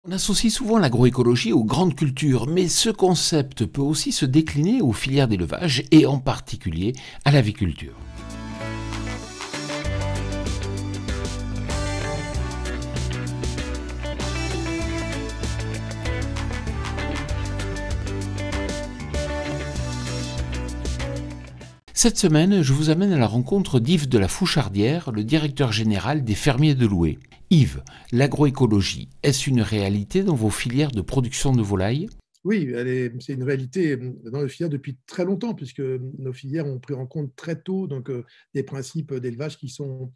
On associe souvent l'agroécologie aux grandes cultures, mais ce concept peut aussi se décliner aux filières d'élevage et en particulier à l'aviculture. Cette semaine, je vous amène à la rencontre d'Yves de la Fouchardière, le directeur général des fermiers de Loué. Yves, l'agroécologie, est-ce une réalité dans vos filières de production de volailles ? Oui, c'est une réalité dans nos filières depuis très longtemps, puisque nos filières ont pris en compte très tôt des principes d'élevage qui sont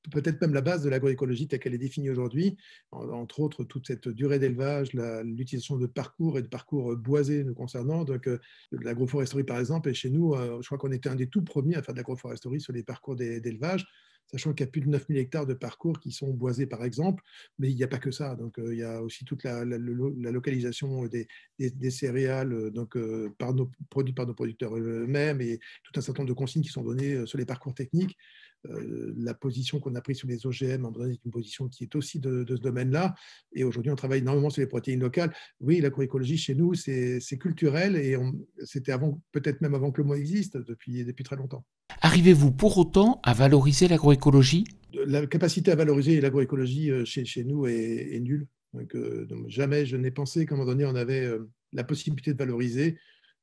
peut-être même la base de l'agroécologie telle qu'elle est définie aujourd'hui, entre autres toute cette durée d'élevage, l'utilisation de parcours et de parcours boisés nous concernant. Donc, l'agroforesterie, par exemple, et chez nous, je crois qu'on était un des tout premiers à faire de l'agroforesterie sur les parcours d'élevage, sachant qu'il y a plus de 9000 hectares de parcours qui sont boisés, par exemple, mais il n'y a pas que ça. Donc, il y a aussi toute la localisation des céréales produites par nos producteurs eux-mêmes et tout un certain nombre de consignes qui sont données sur les parcours techniques. La position qu'on a prise sur les OGM est une position qui est aussi de ce domaine-là. Et aujourd'hui, on travaille énormément sur les protéines locales. Oui, l'agroécologie, chez nous, c'est culturel et c'était peut-être même avant que le mot existe, depuis très longtemps. Arrivez-vous pour autant à valoriser l'agroécologie ? La capacité à valoriser l'agroécologie chez nous est nulle. Donc, jamais je n'ai pensé qu'à un moment donné, on avait la possibilité de valoriser.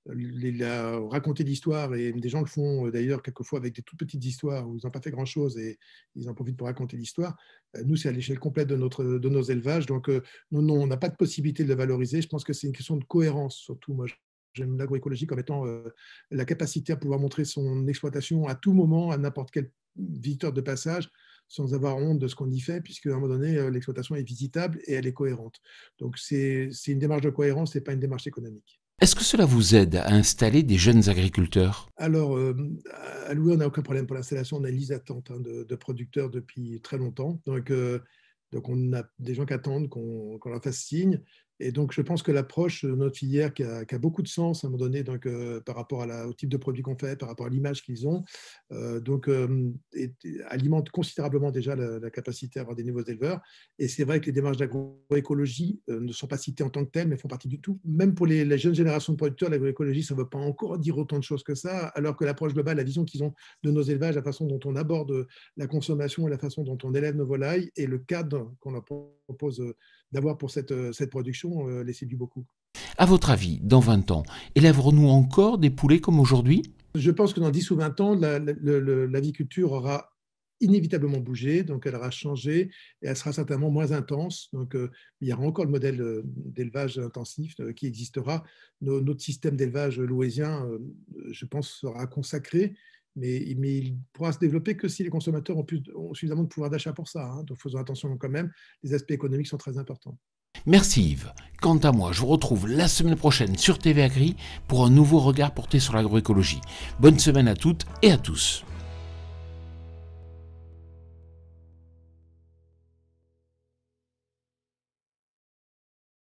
Raconter l'histoire, et des gens le font d'ailleurs quelquefois avec des toutes petites histoires où ils n'ont pas fait grand-chose et ils en profitent pour raconter l'histoire. Nous, c'est à l'échelle complète de nos élevages. Donc, non, on n'a pas de possibilité de le valoriser. Je pense que c'est une question de cohérence, surtout. Moi, j'aime l'agroécologie comme étant la capacité à pouvoir montrer son exploitation à tout moment, à n'importe quel visiteur de passage, sans avoir honte de ce qu'on y fait, puisqu'à un moment donné, l'exploitation est visitable et elle est cohérente. Donc, c'est une démarche de cohérence, ce n'est pas une démarche économique. Est-ce que cela vous aide à installer des jeunes agriculteurs ? Alors, à Loué, on n'a aucun problème pour l'installation. On a une liste d'attente de producteurs depuis très longtemps. Donc, on a des gens qui attendent qu'on leur fasse signe. Et donc, je pense que l'approche de notre filière qui a beaucoup de sens à un moment donné, par rapport au type de produit qu'on fait, par rapport à l'image qu'ils ont, alimente considérablement déjà la capacité à avoir des nouveaux éleveurs. Et c'est vrai que les démarches d'agroécologie ne sont pas citées en tant que telles, mais font partie du tout. Même pour les jeunes générations de producteurs, l'agroécologie, ça ne veut pas encore dire autant de choses que ça, alors que l'approche globale, la vision qu'ils ont de nos élevages, la façon dont on aborde la consommation et la façon dont on élève nos volailles et le cadre qu'on leur propose d'avoir pour cette production, les séduit beaucoup. À votre avis, dans 20 ans, élèverons-nous encore des poulets comme aujourd'hui ? Je pense que dans 10 ou 20 ans, l'aviculture aura inévitablement bougé, donc elle aura changé et elle sera certainement moins intense. Donc, il y aura encore le modèle d'élevage intensif qui existera. Notre système d'élevage louésien, je pense, sera consacré, mais il pourra se développer que si les consommateurs ont suffisamment de pouvoir d'achat pour ça. Donc, faisons attention quand même, les aspects économiques sont très importants. Merci Yves. Quant à moi, je vous retrouve la semaine prochaine sur TV Agri pour un nouveau regard porté sur l'agroécologie. Bonne semaine à toutes et à tous.